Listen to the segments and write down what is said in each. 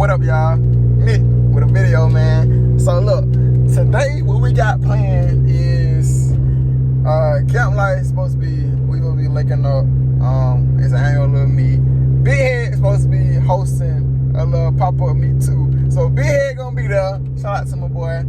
What up, y'all? Nick with a video, man. So look, today what we got planned is Camp Life supposed to be, we will be linking up. It's an annual little meet. Big Head is supposed to be hosting a little pop-up meet too. So Big Head gonna be there. Shout out to my boy.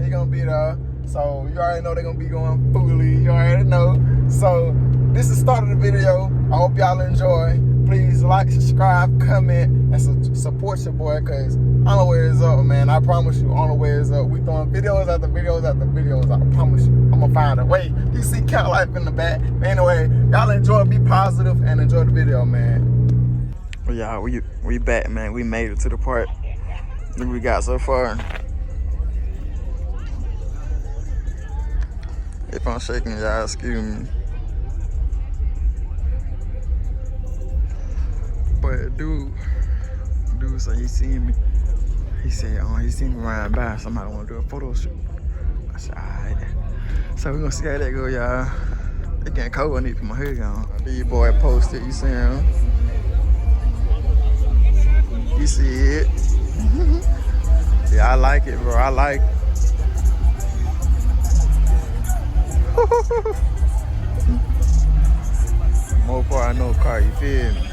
He gonna be there. So you already know they're gonna be going fully. You already know. So this is the start of the video. I hope y'all enjoy. Please like, subscribe, comment, and support your boy, because on the way is up, man. I promise you, on the way is up. We throwing videos after videos after videos. I promise you, I'm gonna find a way. You see Camp Life in the back. But anyway, y'all enjoy, be positive, and enjoy the video, man. Well, y'all, we back, man. We made it to the part. Look what we got so far. If I'm shaking, y'all, excuse me. But dude, so he seen me. He said, he seen me riding by. Somebody want to do a photo shoot. I said, all right. So we gonna see how that go, y'all. It getting cold. I need to put my hoodie on. These boy posted. You see him? You see it? Yeah, I like it, bro. I like it. More part I know car. You feel me?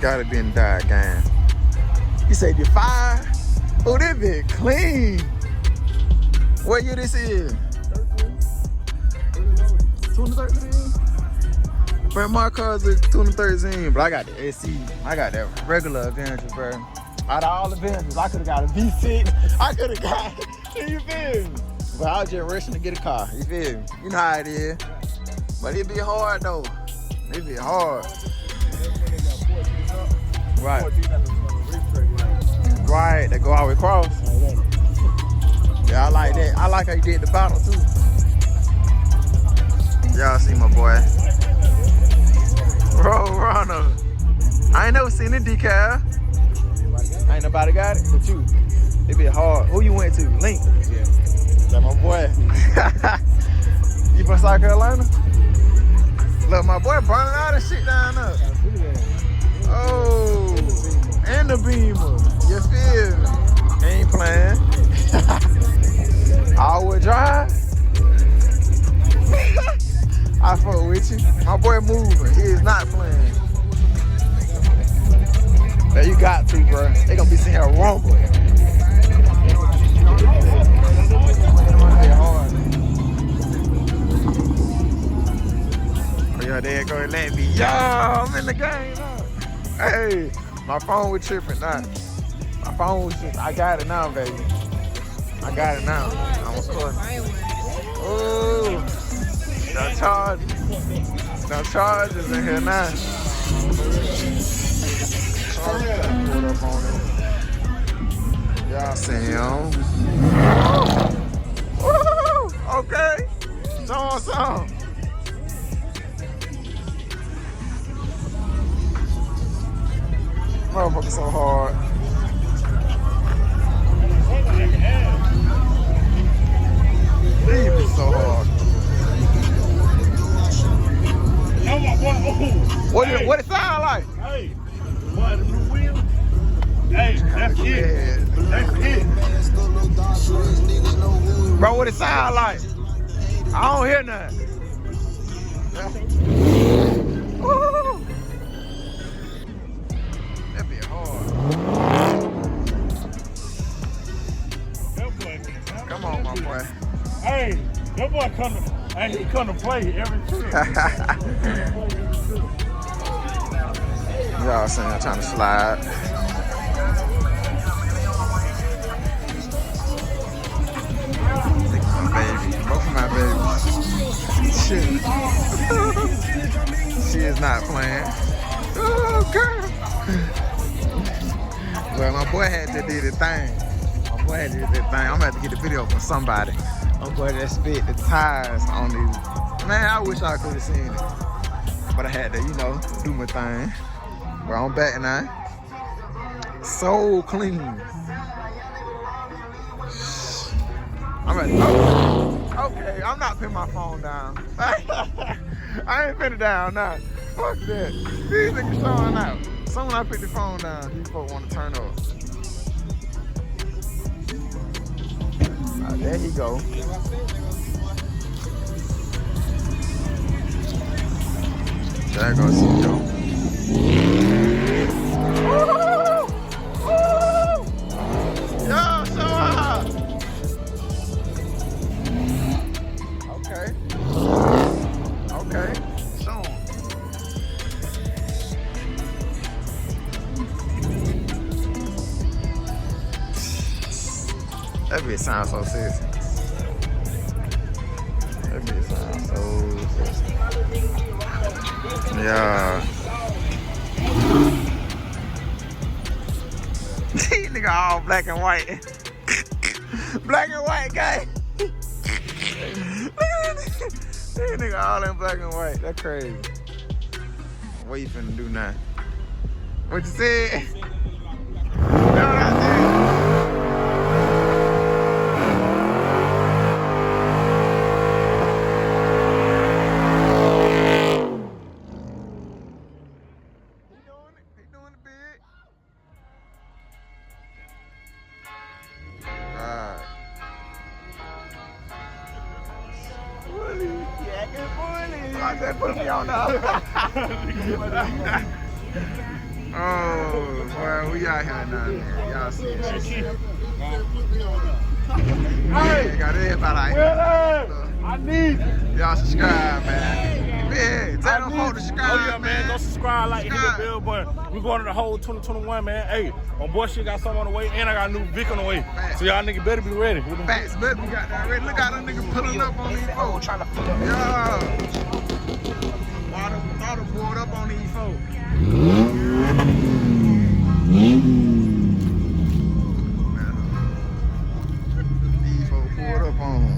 Gotta be in the diet game. He said you fire. Oh, this bit clean. What year this is? 2013. Bro, my car's a 2013, but I got the SE. I got that regular Avenger, bro. Out of all the Avengers, I could've got a V6. I could've got it. You feel me? But I was just rushing to get a car. You feel me? You know how it is. But it be hard though. It be hard. Right. Right, they go all the way across. Yeah, I like that. I like how you did the bottle too. Y'all see my boy. Road runner. I ain't never seen the decal. Ain't nobody got it but you. It be hard. Who you went to? Link. Yeah. That my boy. You from South Carolina? Look, my boy burning all this shit down there. Oh, and the Beamer. You feel me? Ain't playing. All-wheel drive. I fuck with you. My boy moving. He is not playing. There you got to, bro. They gonna be seeing her rumble. Oh yeah, there go and let me. Yo, I'm in the game now. Hey, my phone was tripping now. My phone was tripping. I got it now, baby. I got it now. I'm recording. Oh, no charges in here now. Y'all see him. Woo! Okay. Show on some. Motherfucker so hard. Leave it so hard. What it sound like? Hey, what, the blue wheel? Hey, that's it. That's it. Bro, what it sound like? I don't hear nothing. Woo! That be hard. Come on, my boy. Hey, that boy he come to play every trip. Y'all saying I'm trying to slide. My baby. Both of my babies. Shit. She is not playing. Oh, girl. Well, my boy had to do the thing. I'm gonna have to get the video from somebody. My boy that spit the tires on these. Man, I wish I could have seen it. But I had to, do my thing. But I'm back now. So clean. I'm ready. Okay, I'm not putting my phone down. I ain't putting it down now. Fuck that. These niggas showing out. Someone I put the phone down, these folks want to turn up. There he go. There goes Joe. Yo, so hot. Okay. Okay. Show him. That bitch sounds so sexy. That bitch sounds so sexy. Yeah. These nigga all black and white. Black and white guy. These nigga all in black and white. That's crazy. What you finna do now? What you said? No, not that. Put me on now. Oh, boy, we out here now. Y'all see it. Hey, got everybody out here. I need y'all subscribe, man. Yeah, tell them folks to subscribe. Oh yeah, man. Go subscribe, like, hit the bell button. We going to the whole 2021, man. Hey, my boy shit got something on the way, and I got a new Vic on the way. Facts. So y'all niggas better be ready. Facts, better be got that ready. Look how them niggas pulling up on these folks. Yeah. Water poured up on these folks. These folks poured up on them.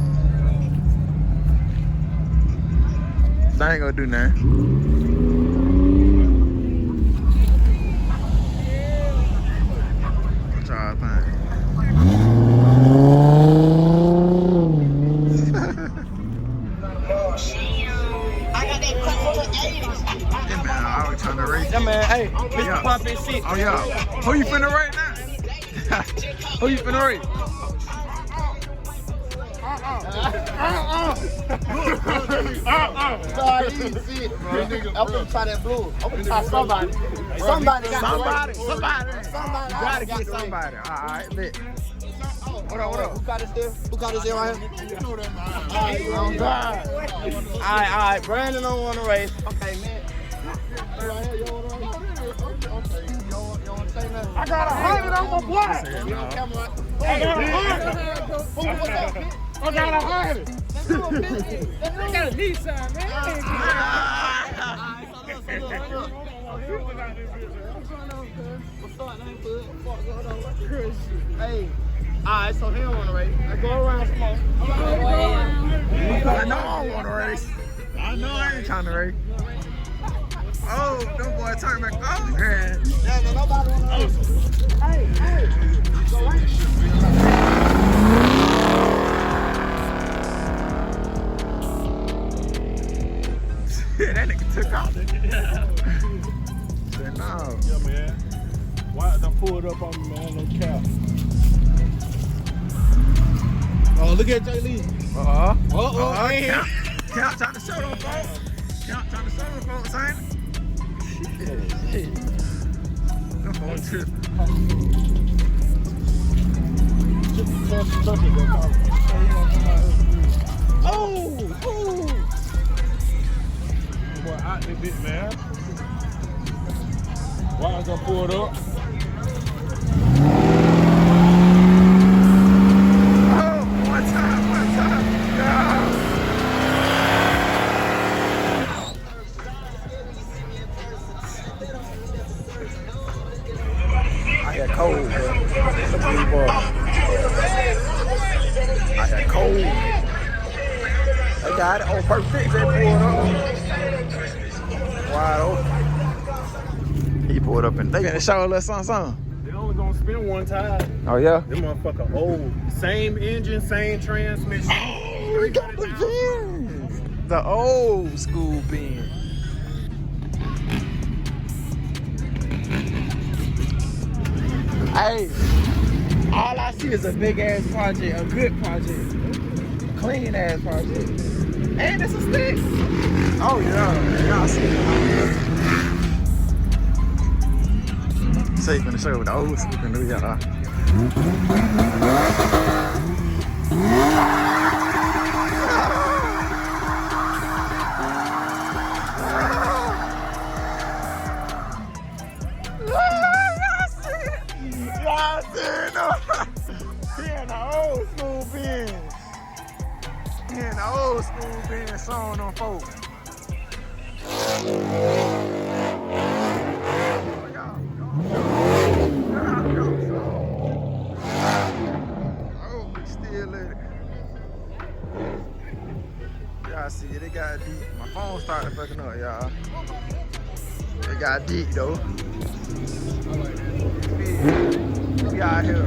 They ain't gonna do nothing. What y'all think? Yeah, man, hey, Mr. Pop and shit. Oh, yeah. Who you finna rate now? Who you finna rate? I'm gonna try that blue. I'm gonna try somebody. Somebody got Somebody. You gotta get somebody. Alright, bet. What up? Who got this there? Who got this there right here? Oh, God. Alright. Brandon don't want to race. Okay, man. I got 100 on my block. I got 100. I got a Nissan, man. Hey, alright, so he don't want to race. I go around some more. I know I don't want to race. I know I ain't trying to race. Oh, them boys turn back. Oh, man. Yeah, no, nobody want to race. Hey. Go right. That nigga took off. Said no. Yeah, man. Why done pulled up on me, man? No cap. Oh, look at Jay Lee. Count trying to show them folks. Count trying to show them folks, ain't it? Shit. Them folks tripping. Oh! Boy, out this bitch, man. Why is I pulled up? Oh, one time. Yeah. I got cold, bro. I got cold. They got it on first fix. They pulled up. Wide open. He pulled up and they gonna show a little something. They only gonna spin one time. Oh yeah. Them motherfucker old. Same engine, same transmission. Oh, we got the Benz. The old school Benz. Hey, I All I see is a big ass project, a good project, clean ass project, and it's a stick. Oh yeah, y'all see it. Safe in the show with the old school can do y'all. Old school Benz. He in the old school Benz showing them folks. Oh, we still in it. Y'all see it, it got deep. My phone started fucking up, y'all. It got deep though. We out here.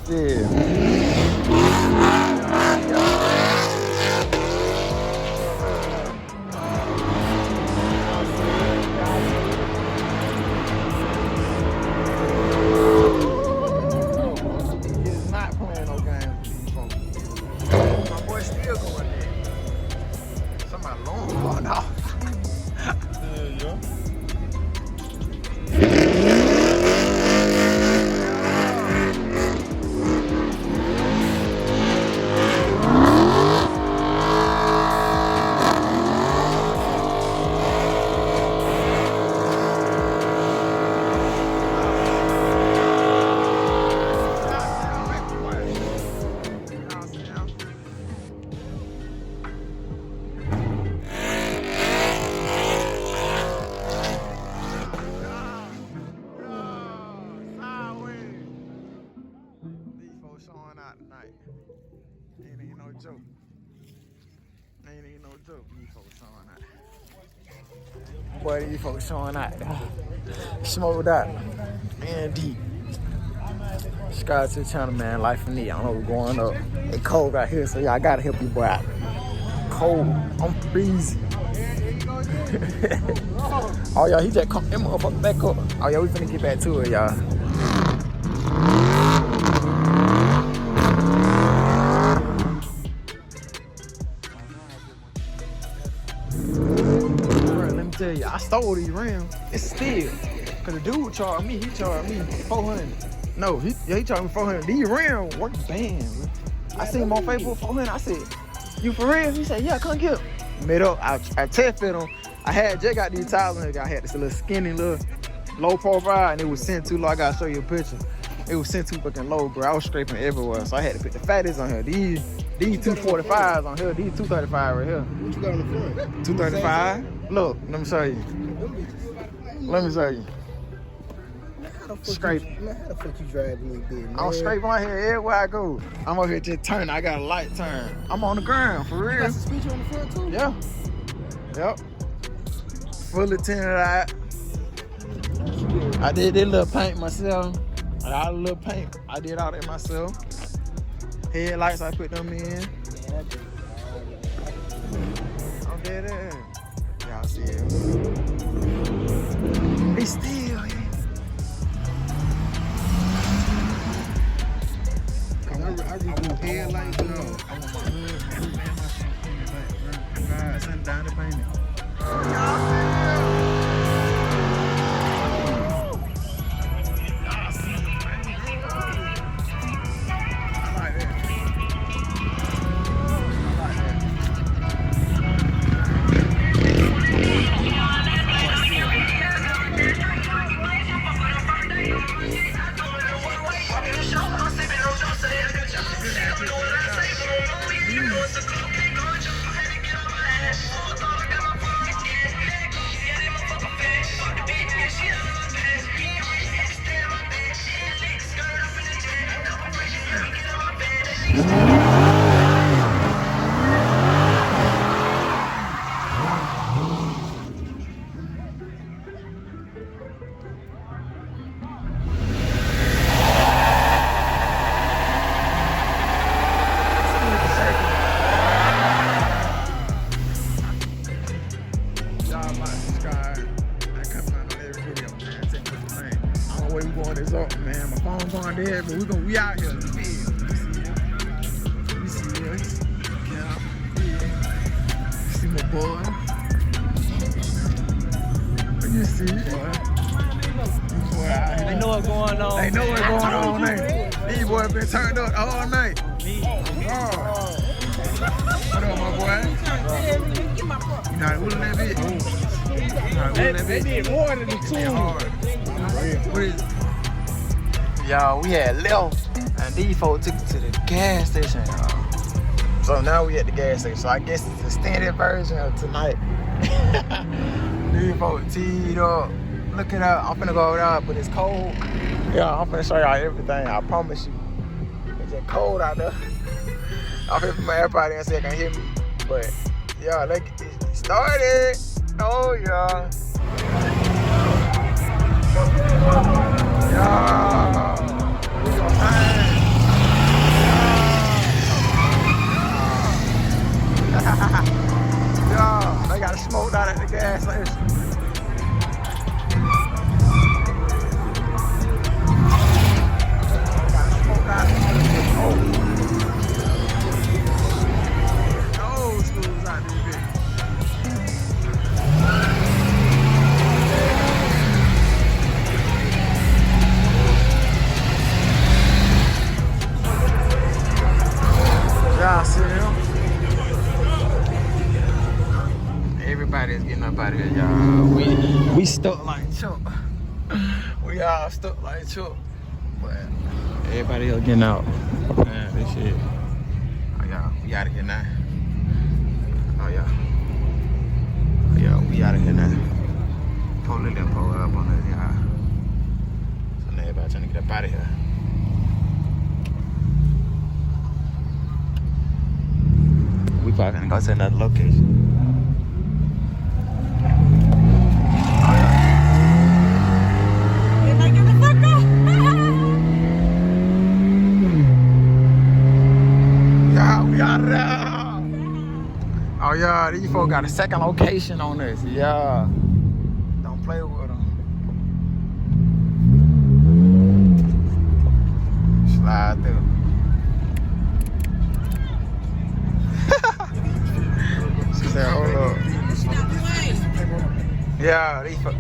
He's not playing no games with these folks. My boy still going there. Somebody long falling off. Yeah. Tonight. Ain't no joke. Ain't no joke. These folks showing out. Boy, these folks showing out. Smoked out. And deep. Subscribe to the channel, man. Life in need. I don't know what's going up. It's cold out here, so y'all gotta help you boy out. Cold. I'm freezing. Oh, y'all, he just come that motherfucker back up. Oh, yeah, we finna get back to it, y'all. Tell you, I stole these rims. It's still, cause the dude charged me. He charged me 400. No, he charged me 400. These rims work band. I seen him on Facebook 400. I said, "You for real?" He said, "Yeah, come get him." Made up. I test fit him. I had just got these tires on here. I had this little skinny, little low profile, and it was sent too low. I gotta show you a picture. It was sent too fucking low, bro. I was scraping everywhere, so I had to put the fatties on here. These 245s on here. These 235 right here. What you got on the front? 235. Look, let me show you. Let me show you. Scrape. Man, how the fuck you driving me, bitch, man? I'm scraping my head everywhere I go. I'm over here just turning. I got a light turn. I'm on the ground, for real. You got some speaker on the front, too? Yeah. Yep. Fully tinted out. I did this little paint myself. I got a little paint. I did all that myself. Headlights, I put them in. I'm dead there. Y'all see it. It's still here. I just do headlights, you know. I want my hood, everything, my shit in the back, bro. God, send down the painting. way we going this up, man. My phone going dead, but we out here. You see this? Yeah. You see my boy. You see, boy. They know what's going on. They know what's going on, man. These boys been turned up all night. What up, my boy? You know how to wheel that bit? They did more than the two. Y'all, we had left, and these folks took it to the gas station, y'all. So now we at the gas station. So I guess it's the extended version of tonight. These folks teed up. Look it up. I'm finna go over there, but it's cold. Yeah, I'm finna show y'all everything. I promise you. It's just cold out there. I'm finna put my AirPod in so you can hear me. But yeah, let's get it started. Oh yeah. Yeah. We gon' find. Yeah. They got smoked out at the gas station. Y'all see him? Everybody's getting up out of here, y'all. We stuck like Chuck. We all stuck like Chuck. But everybody else getting out. Man, this shit. Oh yeah, we out of here now. Oh yeah. Oh yeah, we out of here now. Police done pull up on us, y'all. So now everybody trying to get up out of here. We probably gonna go to another location. Yeah, we out of there. Oh yeah, these folks got a second location on this. Yeah. Don't play with them. Slide through. She said, hold up. Yeah, these folks.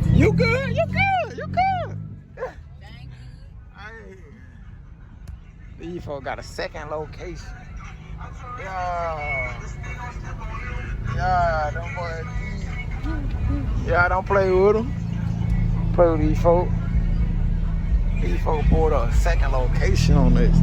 You good? You good? You good? Yeah. Thank you. Hey. These folks got a second location. Yeah. Yeah, them boys. Yeah, don't play with them. Play with these folks. These folks pulled up a second location on this.